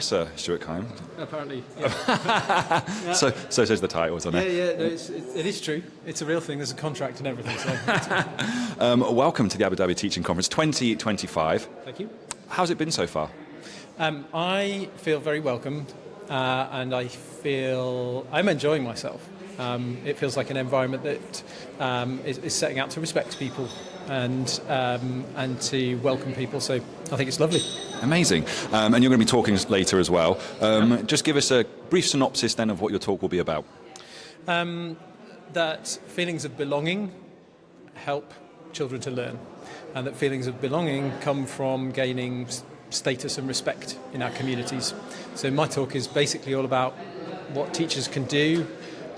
Professor Stuart Kime. Apparently, yeah. Yeah. So says the title, isn't it? Yeah, no, it is true. It's a real thing. There's a contract and everything. So. Welcome to the Abu Dhabi Teaching Conference 2025. Thank you. How's it been so far? I feel very welcomed, and I'm enjoying myself. It feels like an environment that is setting out to respect people and to welcome people. So I think it's lovely. Amazing. And you're going to be talking later as well. Just give us a brief synopsis then of what your talk will be about. That feelings of belonging help children to learn, and that feelings of belonging come from gaining status and respect in our communities. So my talk is basically all about what teachers can do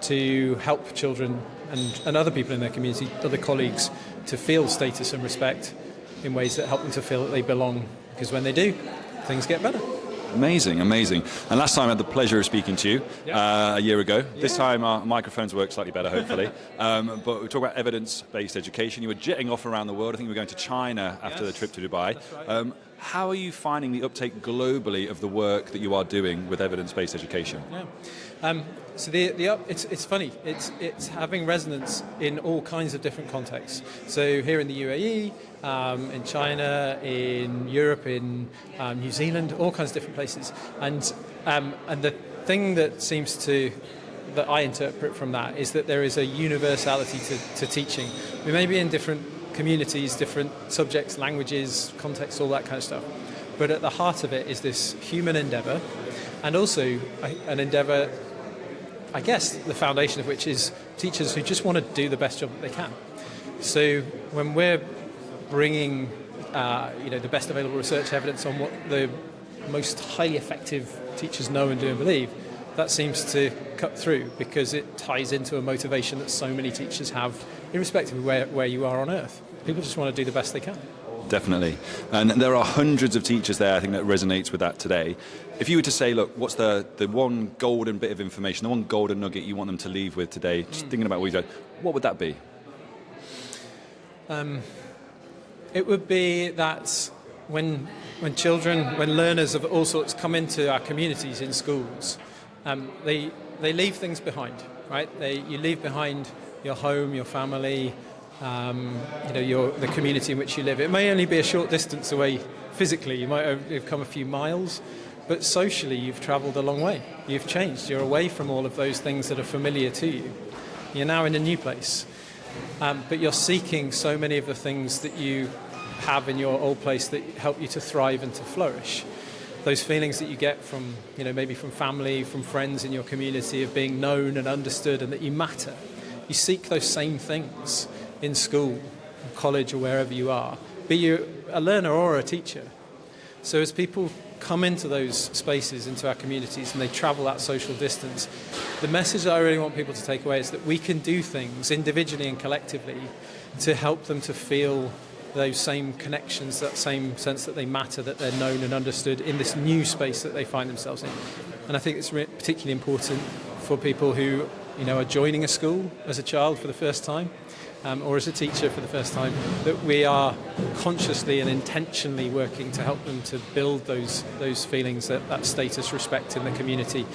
to help children and other people in their community, other colleagues, to feel status and respect in ways that help them to feel that they belong. Because when they do, things get better. Amazing, amazing. And last time I had the pleasure of speaking to you a year ago. Yeah. This time our microphones work slightly better, hopefully. But we talk about evidence-based education. You were jetting off around the world. I think you were going to China after the trip to Dubai. That's right. How are you finding the uptake globally of the work that you are doing with evidence-based education? Yeah. So it's funny. It's having resonance in all kinds of different contexts. So here in the UAE, in China, in Europe, in New Zealand, all kinds of different places. And the thing that I interpret from that is that there is a universality to teaching. We may be in different communities, different subjects, languages, contexts, all that kind of stuff. But at the heart of it is this human endeavour, and also an endeavour, I guess, the foundation of which is teachers who just want to do the best job that they can. So when we're bringing the best available research evidence on what the most highly effective teachers know and do and believe, that seems to cut through because it ties into a motivation that so many teachers have, irrespective of where you are on earth. People just want to do the best they can. Definitely. And there are hundreds of teachers there, I think, that resonates with that today. If you were to say, look, what's the one golden bit of information, the one golden nugget you want them to leave with today, just thinking about what you do, what would that be? It would be that when learners of all sorts come into our communities in schools, they leave things behind, right? You leave behind your home, your family, the community in which you live. It may only be a short distance away physically. You might have come a few miles, but socially you've travelled a long way. You've changed. You're away from all of those things that are familiar to you. You're now in a new place, but you're seeking so many of the things that you have in your old place that help you to thrive and to flourish. Those feelings that you get from, maybe from family, from friends in your community of being known and understood and that you matter. You seek those same things in school, college, or wherever you are, be you a learner or a teacher. So as people come into those spaces, into our communities, and they travel that social distance, the message that I really want people to take away is that we can do things individually and collectively to help them to feel those same connections, that same sense that they matter, that they're known and understood in this new space that they find themselves in. And I think it's particularly important for people who are joining a school as a child for the first time, or as a teacher for the first time, that we are consciously and intentionally working to help them to build those feelings, that status, respect in the community.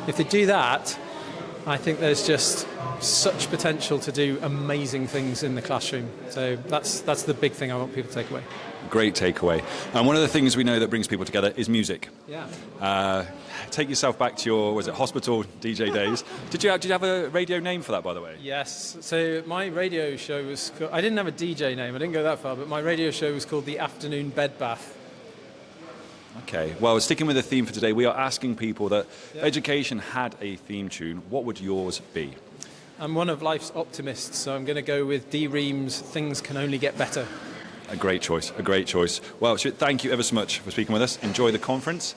If they do that, I think there's just such potential to do amazing things in the classroom. So that's the big thing I want people to take away. Great takeaway. And one of the things we know that brings people together is music. Yeah. Take yourself back to your, hospital DJ days. Did you have a radio name for that, by the way? Yes. So my radio show was called, I didn't have a DJ name, I didn't go that far, but my radio show was called The Afternoon Bed Bath. Okay. Well, sticking with the theme for today, we are asking people that education had a theme tune. What would yours be? I'm one of life's optimists, so I'm going to go with D. Ream's Things Can Only Get Better. A great choice, a great choice. Well, Stuart, thank you ever so much for speaking with us. Enjoy the conference,